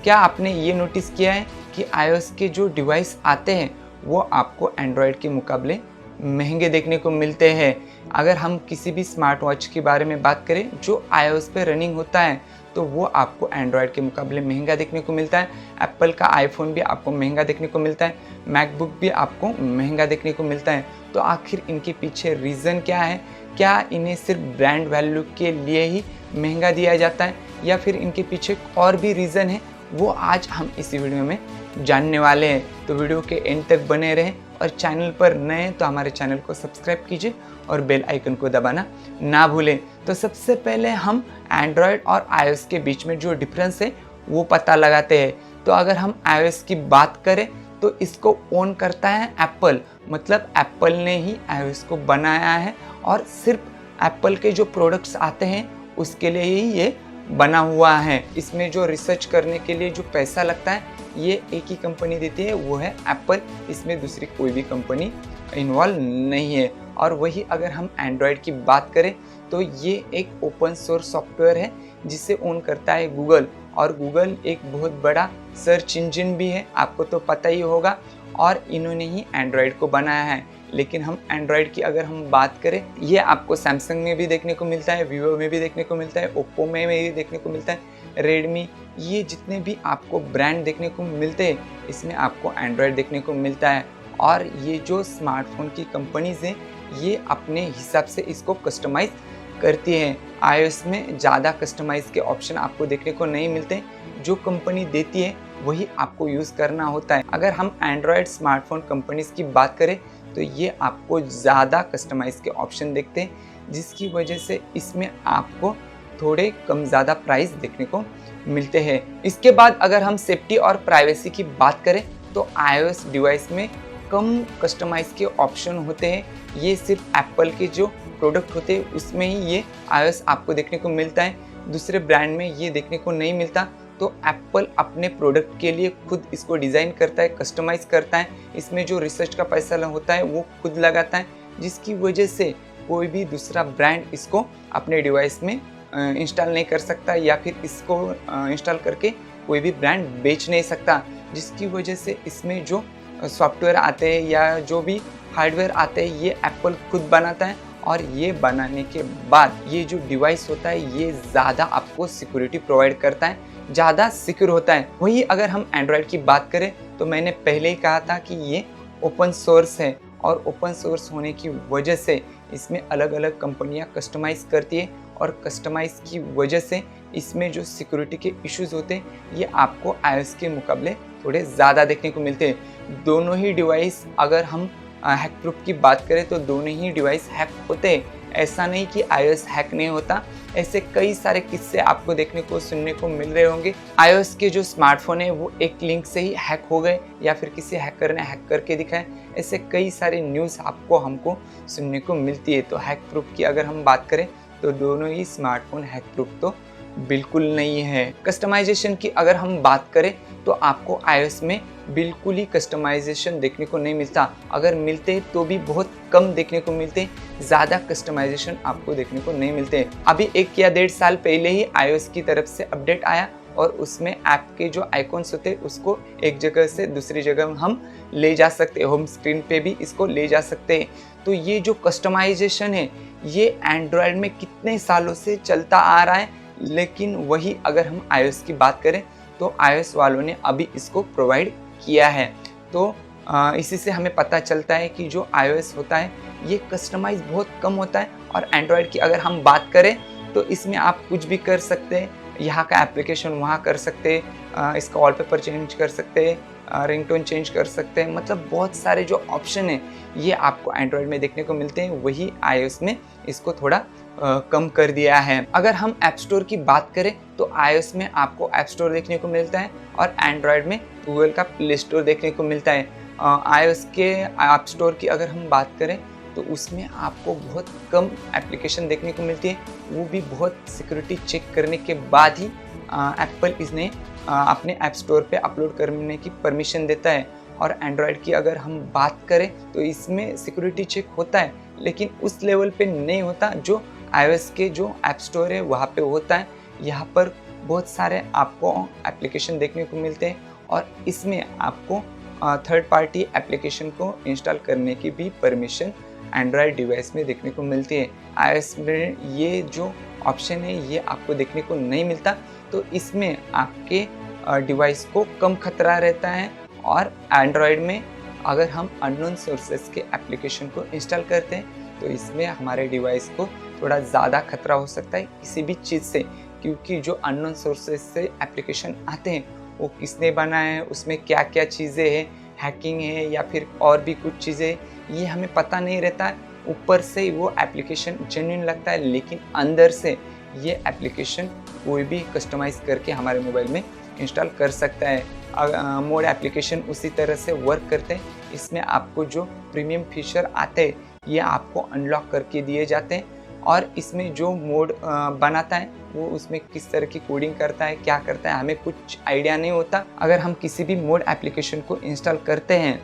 क्या आपने ये नोटिस किया है कि iOS के जो डिवाइस आते हैं वो आपको एंड्रॉयड के मुकाबले महंगे देखने को मिलते हैं। अगर हम किसी भी स्मार्ट वॉच के बारे में बात करें जो iOS पे रनिंग होता है तो वो आपको एंड्रॉयड के मुकाबले महंगा देखने को मिलता है। एप्पल का आईफोन भी आपको महंगा देखने को मिलता है, मैकबुक भी आपको महंगा देखने को मिलता है। तो आखिर इनके पीछे रीज़न क्या है? क्या इन्हें सिर्फ ब्रांड वैल्यू के लिए ही महंगा दिया जाता है या फिर इनके पीछे और भी रीज़न है? वो आज हम इस वीडियो में जानने वाले हैं। तो वीडियो के एंड तक बने रहें और चैनल पर नए हैं तो हमारे चैनल को सब्सक्राइब कीजिए और बेल आइकन को दबाना ना भूलें। तो सबसे पहले हम एंड्रॉयड और iOS के बीच में जो डिफरेंस है वो पता लगाते हैं। तो अगर हम iOS की बात करें तो इसको ओन करता है एप्पल, मतलब एप्पल ने ही iOS को बनाया है और सिर्फ एप्पल के जो प्रोडक्ट्स आते हैं उसके लिए ही ये बना हुआ है। इसमें जो रिसर्च करने के लिए जो पैसा लगता है ये एक ही कंपनी देती है, वो है एप्पल। इसमें दूसरी कोई भी कंपनी इन्वॉल्व नहीं है। और वही अगर हम एंड्रॉयड की बात करें तो ये एक ओपन सोर्स सॉफ्टवेयर है जिसे ओन करता है गूगल, और गूगल एक बहुत बड़ा सर्च इंजन भी है, आपको तो पता ही होगा, और इन्होंने ही एंड्रॉयड को बनाया है। लेकिन हम एंड्रॉयड की अगर हम बात करें ये आपको सैमसंग में भी देखने को मिलता है, वीवो में भी देखने को मिलता है, ओप्पो में भी देखने को मिलता है, रेडमी, ये जितने भी आपको ब्रांड देखने को मिलते हैं इसमें आपको एंड्रॉयड देखने को मिलता है। और ये जो स्मार्टफोन की कंपनीज़ हैं ये अपने हिसाब से इसको कस्टमाइज़ करती हैं। iOS में ज़्यादा कस्टमाइज़ के ऑप्शन आपको देखने को नहीं मिलते, जो कंपनी देती है वही आपको यूज़ करना होता है। अगर हम एंड्रॉयड स्मार्टफोन कंपनीज़ की बात करें तो ये आपको ज़्यादा कस्टमाइज़ के ऑप्शन देखते हैं, जिसकी वजह से इसमें आपको थोड़े कम ज़्यादा प्राइस देखने को मिलते हैं। इसके बाद अगर हम सेफ्टी और प्राइवेसी की बात करें तो iOS डिवाइस में कम कस्टमाइज़ के ऑप्शन होते हैं। ये सिर्फ एप्पल के जो प्रोडक्ट होते हैं उसमें ही ये iOS आपको देखने को मिलता है, दूसरे ब्रांड में ये देखने को नहीं मिलता। तो एप्पल अपने प्रोडक्ट के लिए खुद इसको डिज़ाइन करता है, कस्टमाइज़ करता है, इसमें जो रिसर्च का पैसा होता है वो खुद लगाता है, जिसकी वजह से कोई भी दूसरा ब्रांड इसको अपने डिवाइस में इंस्टॉल नहीं कर सकता या फिर इसको इंस्टॉल करके कोई भी ब्रांड बेच नहीं सकता। जिसकी वजह से इसमें जो सॉफ्टवेयर आते हैं या जो भी हार्डवेयर आते हैं ये एप्पल खुद बनाता है, और ये बनाने के बाद ये जो डिवाइस होता है ये ज़्यादा आपको सिक्योरिटी प्रोवाइड करता है, ज़्यादा सिक्योर होता है। वही अगर हम एंड्रॉयड की बात करें तो मैंने पहले ही कहा था कि ये ओपन सोर्स है, और ओपन सोर्स होने की वजह से इसमें अलग अलग कंपनियां कस्टमाइज़ करती है, और कस्टमाइज़ की वजह से इसमें जो सिक्योरिटी के इश्यूज़ होते हैं ये आपको iOS के मुकाबले थोड़े ज़्यादा देखने को मिलते हैं। दोनों ही डिवाइस अगर हम हैक प्रूफ की बात करें तो दोनों ही डिवाइस हैक होते हैं, ऐसा नहीं कि iOS हैक नहीं होता। ऐसे कई सारे किस्से आपको देखने को सुनने को मिल रहे होंगे। iOS के जो स्मार्टफोन है वो एक लिंक से ही हैक हो गए या फिर किसी हैकर ने हैक करके दिखाए, ऐसे कई सारे न्यूज़ आपको हमको सुनने को मिलती है। तो हैक प्रूफ की अगर हम बात करें तो दोनों ही स्मार्टफोन हैक प्रूफ तो बिल्कुल नहीं है। कस्टमाइजेशन की अगर हम बात करें तो आपको iOS में बिल्कुल ही कस्टमाइजेशन देखने को नहीं मिलता, अगर मिलते तो भी बहुत कम देखने को मिलते, ज़्यादा कस्टमाइजेशन आपको देखने को नहीं मिलते। अभी 1 या 1.5 साल पहले ही iOS की तरफ से अपडेट आया और उसमें ऐप के जो आइकॉन्स होते हैं उसको एक जगह से दूसरी जगह हम ले जा सकते हैं, होम स्क्रीन पे भी इसको ले जा सकते हैं। तो ये जो कस्टमाइजेशन है ये एंड्रॉयड में कितने सालों से चलता आ रहा है, लेकिन वही अगर हम iOS की बात करें तो iOS वालों ने अभी इसको प्रोवाइड किया है। तो इसी से हमें पता चलता है कि जो iOS होता है ये कस्टमाइज बहुत कम होता है, और एंड्रॉयड की अगर हम बात करें तो इसमें आप कुछ भी कर सकते हैं, यहाँ का एप्लीकेशन वहाँ कर सकते हैं, इसका वॉलपेपर चेंज कर सकते हैं, रिंगटोन चेंज कर सकते हैं, मतलब बहुत सारे जो ऑप्शन हैं ये आपको एंड्रॉयड में देखने को मिलते हैं, वही iOS में इसको थोड़ा कम कर दिया है। अगर हम ऐप स्टोर की बात करें तो iOS में आपको ऐप स्टोर देखने को मिलता है और एंड्रॉयड में गूगल का प्ले स्टोर देखने को मिलता है। iOS के ऐप स्टोर की अगर हम बात करें तो उसमें आपको बहुत कम एप्लीकेशन देखने को मिलती है, वो भी बहुत सिक्योरिटी चेक करने के बाद ही एप्पल इसने अपने ऐप स्टोर पे अपलोड करने की परमिशन देता है। और एंड्रॉयड की अगर हम बात करें तो इसमें सिक्योरिटी चेक होता है, लेकिन उस लेवल पे नहीं होता जो iOS के जो ऐप स्टोर है वहाँ पे होता है। यहाँ पर बहुत सारे आपको एप्लीकेशन देखने को मिलते हैं और इसमें आपको थर्ड पार्टी एप्लीकेशन को इंस्टॉल करने की भी परमिशन एंड्रॉयड डिवाइस में देखने को मिलती है। iOS में ये जो ऑप्शन है ये आपको देखने को नहीं मिलता, तो इसमें आपके डिवाइस को कम खतरा रहता है। और एंड्रॉयड में अगर हम अननोन सोर्सेस के एप्लीकेशन को इंस्टॉल करते हैं तो इसमें हमारे डिवाइस को थोड़ा ज़्यादा खतरा हो सकता है किसी भी चीज़ से, क्योंकि जो अननोन सोर्सेस से एप्लीकेशन आते हैं वो किसने बनाया है, उसमें क्या क्या चीज़ें हैं, हैकिंग है या फिर और भी कुछ चीज़ें, ये हमें पता नहीं रहता है। ऊपर से वो एप्लीकेशन जेन्युइन लगता है लेकिन अंदर से ये एप्लीकेशन कोई भी कस्टमाइज़ करके हमारे मोबाइल में इंस्टॉल कर सकता है। मोड एप्लीकेशन उसी तरह से वर्क करते हैं। इसमें आपको जो प्रीमियम फीचर आते हैं ये आपको अनलॉक करके दिए जाते हैं और इसमें जो मोड बनाता है वो उसमें किस तरह की कोडिंग करता है, क्या करता है, हमें कुछ आइडिया नहीं होता। अगर हम किसी भी मोड एप्लीकेशन को इंस्टॉल करते हैं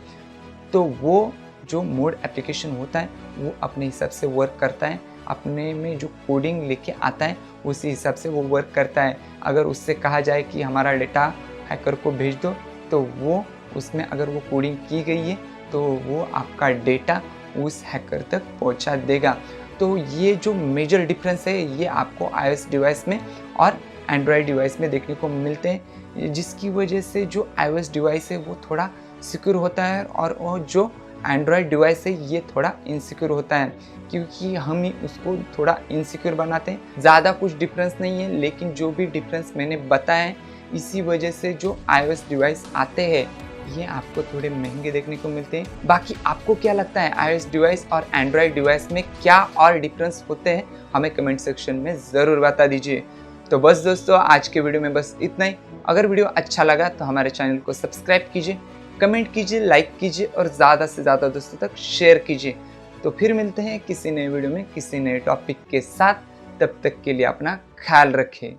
तो वो जो मोड एप्लीकेशन होता है वो अपने हिसाब से वर्क करता है, अपने में जो कोडिंग लेके आता है उसी हिसाब से वो वर्क करता है। अगर उससे कहा जाए कि हमारा डेटा हैकर को भेज दो तो वो उसमें अगर वो कोडिंग की गई है तो वो आपका डेटा उस हैकर तक पहुंचा देगा। तो ये जो मेजर डिफरेंस है ये आपको iOS डिवाइस में और एंड्रॉयड डिवाइस में देखने को मिलते हैं, जिसकी वजह से जो iOS डिवाइस है वो थोड़ा सिक्योर होता है और वो जो एंड्रॉयड डिवाइस है ये थोड़ा इनसिक्योर होता है, क्योंकि हम ही उसको थोड़ा इनसिक्योर बनाते हैं। ज़्यादा कुछ डिफरेंस नहीं है, लेकिन जो भी डिफरेंस मैंने बताया है इसी वजह से जो iOS डिवाइस आते हैं ये आपको थोड़े महंगे देखने को मिलते हैं। बाकी आपको क्या लगता है iOS डिवाइस और एंड्रॉयड डिवाइस में क्या और डिफरेंस होते हैं, हमें कमेंट सेक्शन में ज़रूर बता दीजिए। तो बस दोस्तों आज के वीडियो में बस इतना ही। अगर वीडियो अच्छा लगा तो हमारे चैनल को सब्सक्राइब कीजिए, कमेंट कीजिए, लाइक कीजिए और ज़्यादा से ज़्यादा दोस्तों तक शेयर कीजिए। तो फिर मिलते हैं किसी नए वीडियो में किसी नए टॉपिक के साथ, तब तक के लिए अपना ख्याल रखें।